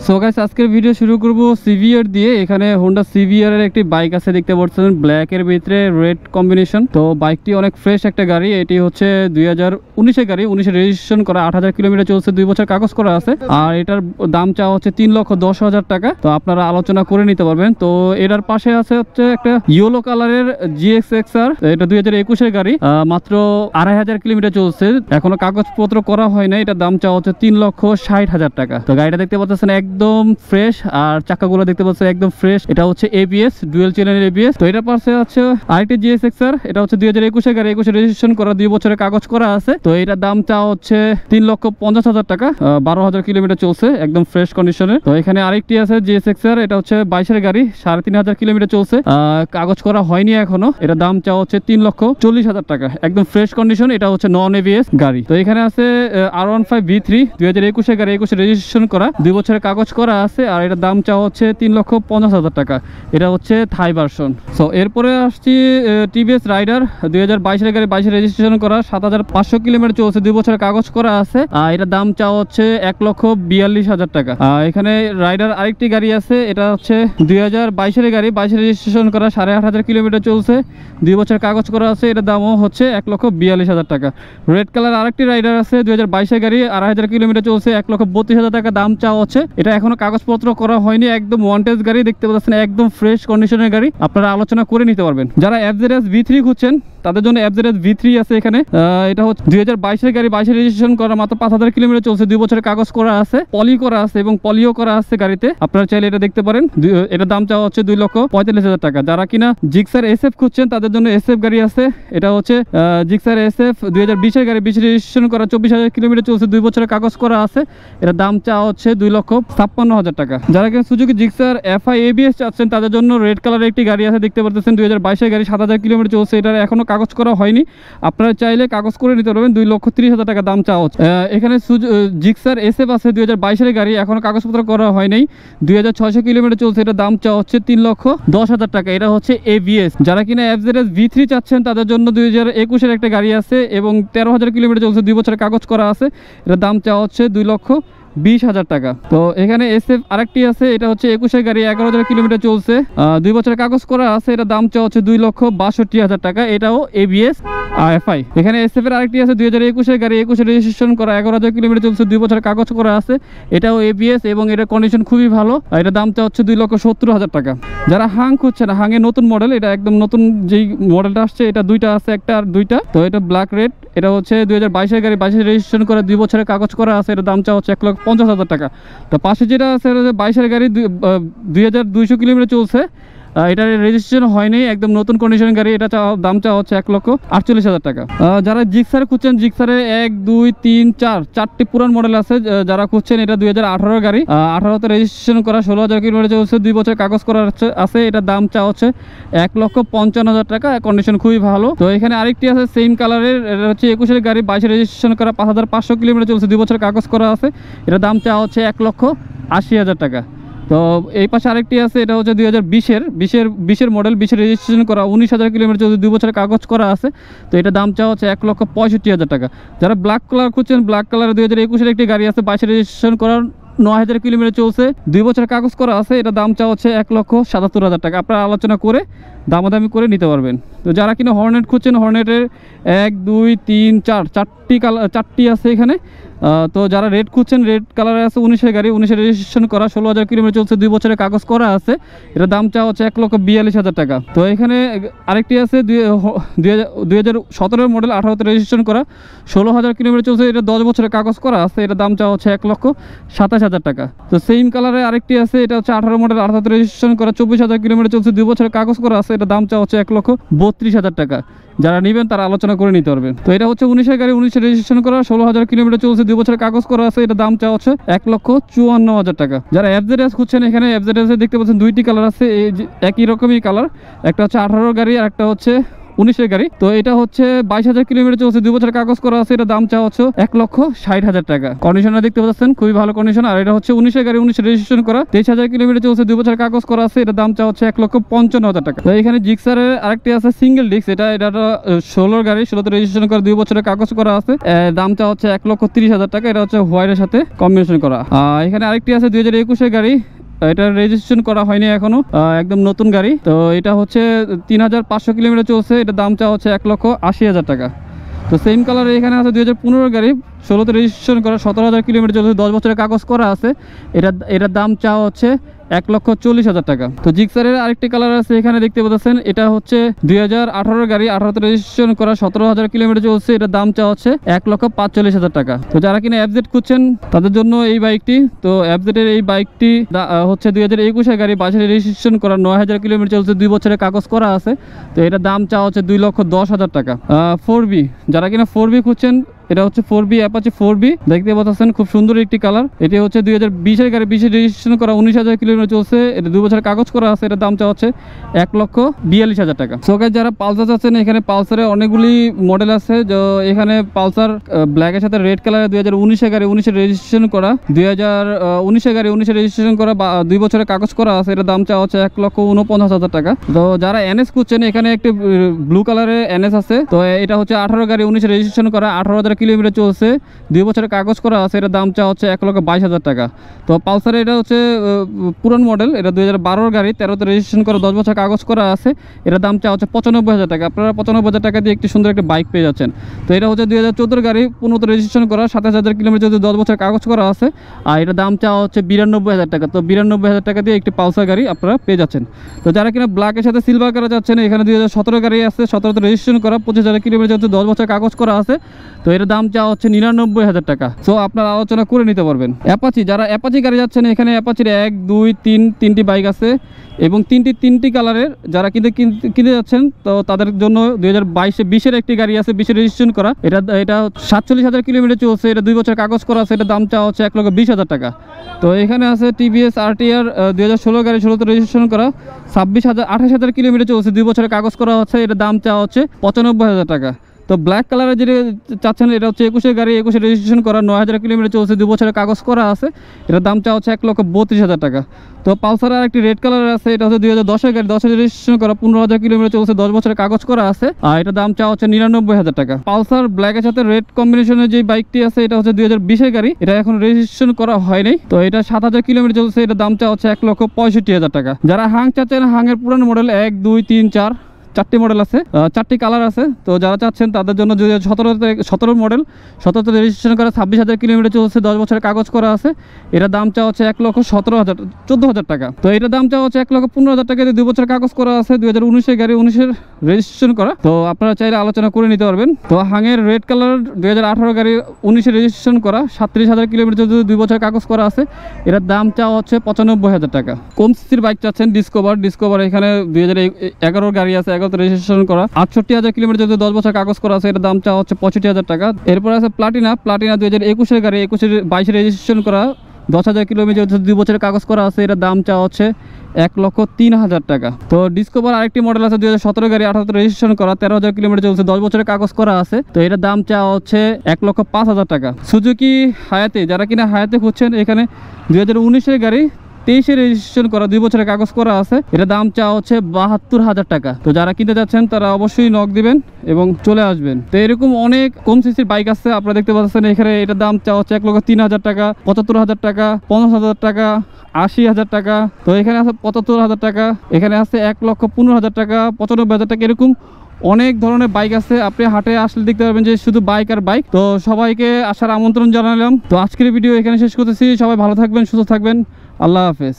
So guys আজকের video শুরু করব সিভিআর দিয়ে। এখানে হোন্ডা সিভিআর এর একটি বাইক আছে, দেখতে পাচ্ছেন ব্ল্যাক এর ভিতরে রেড কম্বিনেশন। তো বাইকটি অনেক ফ্রেশ একটা গাড়ি। এটি হচ্ছে 2019 এর গাড়ি, 19 রেজিস্ট্রেশন করা, 8000 কিলোমিটার চলছে, 2 বছর কাগজ করা আছে। আর এটার দাম চাওয়া হচ্ছে 3,10,000 টাকা। তো আপনারা আলোচনা করে নিতে পারবেন। তো এটার পাশে আছে হচ্ছে একটা ইয়েলো কালারের GXXR, এটা 2021 এর গাড়ি, মাত্র 2500 কিলোমিটার চলছে, এখনো কাগজপত্র করা হয় না। এটার দাম চাওয়া হচ্ছে 3,60,000 টাকা। তো গাড়িটা দেখতে পাচ্ছেন একদম ফ্রেশ, আর চাকাগুলো দেখতে পাচ্ছেন একদম ফ্রেশ। এটা হচ্ছে ABS, ডুয়াল চ্যানেলের ABS। তো এটার পাশে আছে আরেকটি GXXR, এটা হচ্ছে 2021 এর গাড়ি, 21 রেজিস্ট্রেশন করা, 2 বছরের কাগজ করা আছে। তো এটার দাম চাওয়া হচ্ছে 3,50,000 টাকা, 12,000 কিলোমিটার চলছে, একদম ফ্রেশ কন্ডিশনে। তো এখানে আরেকটি আছে GXXR, এটা হচ্ছে 22 এর গাড়ি, 3,500 কিলোমিটার চলছে, কাগজ করা হয়নি এখনো। এটার দাম চাওয়া হচ্ছে 3,40,000 টাকা, একদম ফ্রেশ কন্ডিশন। এটা হচ্ছে নন ABS গাড়ি। তো এখানে আছে R15 V3, 2021 এর গাড়ি, 21 রেজিস্ট্রেশন করা, 2 বছরের কাগজ করা আছে। আর এটার দাম চাওয়া হচ্ছে 3,50,000 টাকা। এটা হচ্ছে থাই ভার্সন। সো এরপরে আসছি TVS রাইডার, 2022 এর গাড়ি, 22 রেজিস্ট্রেশন করা, 7,500 কিলোমিটার চলছে, 2 বছরের কাগজ করা আছে। এটার দাম চাওয়া হচ্ছে 1,42,000 টাকা। এখানে রাইডার আরেকটি গাড়ি আছে, এটা হচ্ছে 2022 এর গাড়ি, 22 রেজিস্ট্রেশন করা, 8,500 কিলোমিটার চলছে, 2 বছর কাগজ করা আছে। এটার দামও হচ্ছে 1,42,000 টাকা। রেড কালার আরেকটি রাইডার আছে, 2022 এর গাড়ি, 2,500 কিলোমিটার চলছে, 1,32,000 টাকা দাম চাওয়া হচ্ছে। এটা এখনো কাগজপত্র করা হয়নি, একদম ওয়ান্টেজ গাড়ি, দেখতে পাচ্ছেন একদম ফ্রেশ কন্ডিশনের গাড়ি, আপনারা আলোচনা করে নিতে পারবেন। যারা FZS V3 খুঁজছেন তাদের জন্য FZS V3 আছে এখানে। এটা হচ্ছে 2022 এর গাড়ি, 22 রেজিস্ট্রেশন করা, মাত্র 5,000 কিলোমিটার চলছে, 2 বছরের কাগজ করা আছে, পলি করা আছে এবং পলিও করা আছে গাড়িতে, আপনারা চাইলে এটা দেখতে পারেন। এটার দাম চাওয়া হচ্ছে 2,45,000 টাকা। যারা কিনা জিক্সার SF খুঁজছেন তাদের জন্য SF গাড়ি আছে। এটা হচ্ছে জিক্সার SF, 2020 এর গাড়ি, 20 রেজিস্ট্রেশন করা, 24,000 কিলোমিটার চলছে, 2 বছরের কাগজ করা আছে। এটার দাম চাওয়া হচ্ছে 2,56,000 টাকা। যারা কিনা সুজুকি জিক্সার FI ABS চাচ্ছেন তাদের জন্য রেড কালারের একটি গাড়ি আছে, দেখতে পাচ্ছেন 2022 এর গাড়ি, 7,000 কিলোমিটার চলছে, এটার এখনো কাগজ করা হয়নি, আপনারা চাইলে কাগজ করে নিতে পারবেন। 2,30,000 টাকা দাম চাওয়া হচ্ছে। এখানে জিক্সার SF আছে, 2022 এর গাড়ি, এখনো কাগজপত্র করা হয় নাই, 2,600 কিলোমিটার চলছে, এটা দাম চাওয়া হচ্ছে 3,10,000 টাকা। এটা হচ্ছে ABS। যারা কিনা FZS V3 চাচ্ছেন তাদের জন্য 2021 এর একটা গাড়ি আছে এবং 13,000 কিলোমিটার চলছে, 2 বছরের কাগজ করা আছে। এটার দাম চাওয়া হচ্ছে 2,20,000 টাকা। তো এখানে SF আরেকটি আছে, এটা হচ্ছে 21 এর গাড়ি, 11,000 কিলোমিটার চলছে, 2 বছরের কাগজ করা আছে। এটা দাম চাওয়া হচ্ছে 2,62,000 টাকা। এটাও ABS FI। এখানে SF এর আরেকটি আছে, 2021 এর গাড়ি, 21 রেজিস্ট্রেশন করা, 11,000 কিলোমিটার চলছে, 2 বছরের কাগজ করা আছে। এটাও ABS এবং এটার কন্ডিশন খুবই ভালো। এটার দাম চাওয়া হচ্ছে 2,70,000 টাকা। যারা হাং খুঁজছেন, হাঙের নতুন মডেল, এটা একদম নতুন যেই মডেলটা আসছে, এটা দুইটা আছে, একটা আর দুইটা। তো এটা ব্ল্যাক রেড, এটা হচ্ছে 2022 এর গাড়ি, 22 রেজিস্ট্রেশন করা, 2 বছরের কাগজ করা আছে। এটার দাম চাওয়া হচ্ছে 1,50,000 টাকা। তো পাশে যেটা আছে 22 এর গাড়ি, 2,200 কিলোমিটার চলছে, এটার রেজিস্ট্রেশন হয়নি, একদম নতুন কন্ডিশনের গাড়ি। এটা দাম চাওয়া হচ্ছে 1,48,000 টাকা। যারা জিক্সার খুঁজছেন, জিক্সারে 1, 2, 3, 4 চারটি পুরান মডেল আছে, যারা খুঁজছেন, এটা 2018 গাড়ি, 18তে রেজিস্ট্রেশন করা, 16,000 কিলোমিটার চলছে, 2 বছর কাগজ করা আছে। এটার দাম চাওয়া হচ্ছে 1,55,000 টাকা, কন্ডিশন খুবই ভালো। তো এখানে আরেকটি আছে সেম কালারের, এটা হচ্ছে 21 এর গাড়ি, 22 রেজিস্ট্রেশন করা, 5,500 কিলোমিটার চলছে, 2 বছর কাগজ করা আছে। এটার দাম চাওয়া হচ্ছে 1,80,000 টাকা। তো এই পাশে আরেকটি আছে, এটা হচ্ছে 2020 মডেল, 20 রেজিস্ট্রেশন করা, 19,000 কিলোমিটার চলছে, 2 বছরের কাগজ করা আছে। তো এটা দাম চাওয়া হচ্ছে 1,65,000 টাকা। যারা ব্ল্যাক কালার খুঁজছেন, ব্ল্যাক কালার 2021 এর একটি গাড়ি আছে, 22 রেজিস্ট্রেশন করা, 9,000 কিলোমিটার চলছে, 2 বছরের কাগজ করা আছে। এটা দাম চাওয়া হচ্ছে 1,77,000 টাকা। আপনারা আলোচনা করে দামাদামি করে নিতে পারবেন। তো যারা কিনা হর্নেট খুঁজছেন, হর্নেটের 1, 2, 3, 4 চারটি আছে এখানে। তো যারা রেড খুঁজছেন, রেড কালারে আছে, 19 এর গাড়ি, 19 রেজিস্ট্রেশন করা, 16,000 কিলোমিটার চলছে, 2 বছরের কাগজ করা আছে। এটার দাম চাওয়া হচ্ছে 1,42,000 টাকা। তো এখানে আরেকটি আছে 2017 মডেল, 18তে রেজিস্ট্রেশন করা, 16,000 কিলোমিটার চলছে, এটা 10 বছরের কাগজ করা আছে। এটার দাম চাওয়া হচ্ছে 1,27,000 টাকা। তো সেম কালারে আরেকটি আছে, এটা হচ্ছে 18 মডেল, 18তে রেজিস্ট্রেশন করা, 24,000 কিলোমিটার চলছে, 2 বছরের কাগজ করা আছে। এটার দাম চাওয়া হচ্ছে 1,32,000 টাকা। যারা নেবেন তারা আলোচনা করে নিতে পারবেন। তো এটা হচ্ছে 19 এর গাড়ি, 19 রেজিস্ট্রেশন করা, 16,000 কিলোমিটার চলছে, 2 বছরের কাগজ করা আছে। এটা দাম চাওয়া হচ্ছে 1,54,000 টাকা। যারা FZS খুঁজছেন, এখানে FZS দেখতে পাচ্ছেন দুইটি কালার আছে, একই রকমই কালার, একটা হচ্ছে 18 গাড়ি আর একটা হচ্ছে 2019-এর গাড়ি। তো এটা হচ্ছে 22,000 কিলোমিটার চলছে, 2 বছরের কাগজ করা আছে। এটা দাম চাওয়া হচ্ছে 1,60,000 টাকা। কন্ডিশনার দেখতে পাচ্ছেন খুবই ভালো কন্ডিশন। আর এটা হচ্ছে 19-এর গাড়ি, 19 রেজিস্ট্রেশন করা, 23,000 কিলোমিটার চলছে, 2 বছরের কাগজ করা আছে। এটা দাম চাওয়া হচ্ছে 1,55,000 টাকা। তো এখানে জিক্সারের আরেকটি আছে সিঙ্গেল ডিস্ক, এটা 16 গাড়ি, 16তে রেজিস্ট্রেশন করা, 2 বছরের কাগজ করা আছে। দাম চাওয়া হচ্ছে 1,30,000 টাকা। এটা হচ্ছে হোয়াইটের সাথে কম্বিনেশন করা। এখানে আরেকটি আছে 2021-এর গাড়ি, এটা রেজিস্ট্রেশন করা হয়নি এখনো, একদম নতুন গাড়ি। তো এটা হচ্ছে 3,500 কিলোমিটার চলছে। এটা দাম চাওয়া হচ্ছে 1,80,000 টাকা। তো সেম কালারে এখানে আছে 2015 গাড়ি, 16তে রেজিস্ট্রেশন করা, 17,000 কিলোমিটার চলছে, 10 বছরের কাগজ করা আছে। এটার দাম চাওয়া হচ্ছে 1,40,000 টাকা। তো জিক্সারের আরেকটি কালার আছে এখানে দেখতে পাচ্ছেন, এটা হচ্ছে 2018 গাড়ি, 18তে রেজিস্ট্রেশন করা, 17,000 কিলোমিটার চলছে। এটার দাম চাওয়া হচ্ছে 1,45,000 টাকা। তো যারা কিনা এফজেড খুঁজছেন তাদের জন্য এই বাইকটি। তো এফজেডের এই বাইকটি হচ্ছে 2021-এর গাড়ি, 22-এ রেজিস্ট্রেশন করা, 9,000 কিলোমিটার চলছে, 2 বছরের কাগজ করা আছে। তো এটার দাম চাওয়া হচ্ছে 2,10,000 টাকা। 4B, যারা কিনা 4B খুঁজছেন, এটা হচ্ছে 4B অ্যাপাচি 4B, দেখতে পাচ্ছেন খুব সুন্দর একটি কালার। এটি হচ্ছে 2020-এর গাড়ি, 20-এ রেজিস্ট্রেশন করা, 19,000 কিলোমিটার চলছে। এটা 2 বছরের কাগজ করা আছে। এটার দাম চাওয়া হচ্ছে 1,42,000 টাকা। সো গাইস, যারা পালসার চাচ্ছেন, এখানে পালসারের অনেকগুলি মডেল আছে। এখানে পালসার ব্ল্যাকের সাথে রেড কালারের 2019-এর গাড়ি, 19-এ রেজিস্ট্রেশন করা, 2019-এর গাড়ি, 19-এ রেজিস্ট্রেশন করা, 2 বছরের কাগজ করা আছে। এটার দাম চাওয়া হচ্ছে 1,49,000 টাকা। তো যারা NS খুঁজছেন, এখানে একটি ব্লু কালারের NS আছে। তো এটা হচ্ছে 18 গাড়ি, 19-এ রেজিস্ট্রেশন করা, 18,000 কিলোমিটার চলছে, 2 বছরের কাগজ করা আছে। এটার দাম চাওয়া হচ্ছে 1,22,000 টাকা। তো পালসার এটা হচ্ছে পুরান মডেল, এটা 2012 গাড়ি, 13তে রেজিস্ট্রেশন করা, 10 বছর কাগজ করা আছে। এটার দাম চাওয়া হচ্ছে 95,000 টাকা। আপনারা 95,000 টাকা দিয়ে একটি সুন্দর একটা বাইক পেয়ে যাচ্ছেন। তো এটা হচ্ছে 2014 গাড়ি, 15তে রেজিস্ট্রেশন করা, 27,000 কিলোমিটার চলছে, 10 বছর কাগজ করা আছে। আর এটার দাম চাওয়া হচ্ছে 92,000 টাকা। তো 92,000 টাকা দিয়ে একটি পালসার গাড়ি আপনারা পেয়ে যাচ্ছেন। তো যারা কিনা ব্ল্যাকের সাথে সিলভার কালার যাচ্ছেন, এখানে 2017 গাড়ি আছে, 17তে রেজিস্ট্রেশন করা, 25,000 কিলোমিটার চলছে, 10 বছর কাগজ করা আছে। তো এটার দাম চাওয়া হচ্ছে 99,000 টাকা। সো আপনারা আলোচনা করে নিতে পারবেন। অ্যাপাচি, যারা অ্যাপাচি গাড়ি যাচ্ছেন, এখানে অ্যাপাচির 1, 2, 3 তিনটি বাইক আছে এবং তিনটি কালারের। যারা কিনতে যাচ্ছেন, তো তাদের জন্য 2022-20-এর একটি গাড়ি আছে, 20-এ রেজিস্ট্রেশন করা। এটা 47,000 কিলোমিটার চলছে। এটা 2 বছর কাগজ করা আছে। এটার দাম চাওয়া হচ্ছে 1,20,000 টাকা। তো এখানে আছে TVS RTR 2016 গাড়ি, 16তে রেজিস্ট্রেশন করা, 28,000 কিলোমিটার চলছে, 2 বছরের কাগজ করা হচ্ছে। এটার দাম চাওয়া হচ্ছে 95,000 টাকা। তো ব্ল্যাক কালারের যেটা চাচ্ছেন, এটা হচ্ছে 21-এর গাড়ি, 21-এ রেজিস্ট্রেশন করা, 9,000 কিলোমিটার চলছে, 2 বছরের কাগজ করা আছে। এটার দাম চাওয়া হচ্ছে 1,32,000 টাকা। তো পালসারের একটি রেড কালার আছে, এটা হচ্ছে 2010-এর গাড়ি, 10-এ রেজিস্ট্রেশন করা, 15,000 কিলোমিটার চলছে, 10 বছরের কাগজ করা আছে। আর এটার দাম চাওয়া হচ্ছে 99,000 টাকা। পালসার ব্ল্যাকের সাথে রেড কম্বিনেশনের যে বাইকটি আছে, এটা হচ্ছে 2020-এর গাড়ি, এটা এখন রেজিস্ট্রেশন করা হয়নি। তো এটা 7,000 কিলোমিটার চলছে। এটার দাম চাওয়া হচ্ছে 1,65,000 টাকা। যারা হাং চাচ্ছেন, হাঙের পুরানো মডেল 1, 2, 3, 4 4টি মডেল আছে, 4টি কালার আছে। তো যারা চাচ্ছেন তাদের জন্য 2017 মডেল, 17তে রেজিস্ট্রেশন করা, 26,000 কিলোমিটার চলছে, 10 বছরের কাগজ করা আছে। এটার দাম চাওয়া হচ্ছে 1,14,000 টাকা। তো এটার দাম চাওয়া হচ্ছে 1,15,000 টাকা দিয়ে 2 বছরের কাগজ করা আছে, 2019-এর গাড়ি, 19-এর রেজিস্ট্রেশন করা। তো আপনারা চাইলে আলোচনা করে নিতে পারবেন। তো হাঙের রেড কালার 2018 গাড়ি, 19-এ রেজিস্ট্রেশন করা, 37,000 কিলোমিটার চলছে, 2 বছরের কাগজ করা আছে। এটার দাম চাওয়া হচ্ছে 95,000 টাকা। কম সিসির বাইক চাচ্ছেন, ডিসকভার এখানে 2011 গাড়ি আছে, 11তে রেজিস্ট্রেশন করা, 68,000 কিলোমিটার চলছে, 10 বছর কাগজ করা আছে। এটার দাম চাওয়া হচ্ছে 65,000 টাকা। এরপর আছে প্লাটিনা 2021-এর গাড়ি, 22-এ রেজিস্ট্রেশন করা, 10,000 কিলোমিটার, 2 বছরের কাগজ করা আছে। এটার দাম চাওয়া হচ্ছে 1,03,000 টাকা। তো ডিসকভার আরেকটি মডেল আছে, 2017 গাড়ি, 18তে রেজিস্ট্রেশন করা, 13,000 কিলোমিটার চলছে, 10 বছরের কাগজ করা আছে। তো এটার দাম চাওয়া হচ্ছে 1,05,000 টাকা। সুজুকি হায়াতে, যারা কিনা হায়াতে খুঁজছেন, এখানে 2019-এর গাড়ি, 23-এ রেজিস্ট্রেশন করা, 2 বছরের কাগজ করা আছে। এটা দাম চাওয়া হচ্ছে 72,000 টাকা। তো যারা কিনতে যাচ্ছেন তারা অবশ্যই নক দিবেন এবং চলে আসবেন। তো এরকম অনেক কম সিসির বাইক আছে, আপনারা দেখতে পাচ্ছেন। এখানে এটার দাম চাওয়া হচ্ছে 1,03,000 টাকা, 75,000 টাকা, 50,000 টাকা, 80,000 টাকা। তো এখানে আছে 75,000 টাকা, এখানে আছে 1,15,000 টাকা, 95,000 টাকা। এরকম অনেক ধরনের বাইক আছে। আপনি হাটে আসলে দেখতে পারবেন যে শুধু বাইক আর বাইক। তো সবাইকে আসার আমন্ত্রণ জানালাম। তো আজকের ভিডিও এখানে শেষ করতেছি। সবাই ভালো থাকবেন, সুস্থ থাকবেন। আল্লাহ হাফেজ।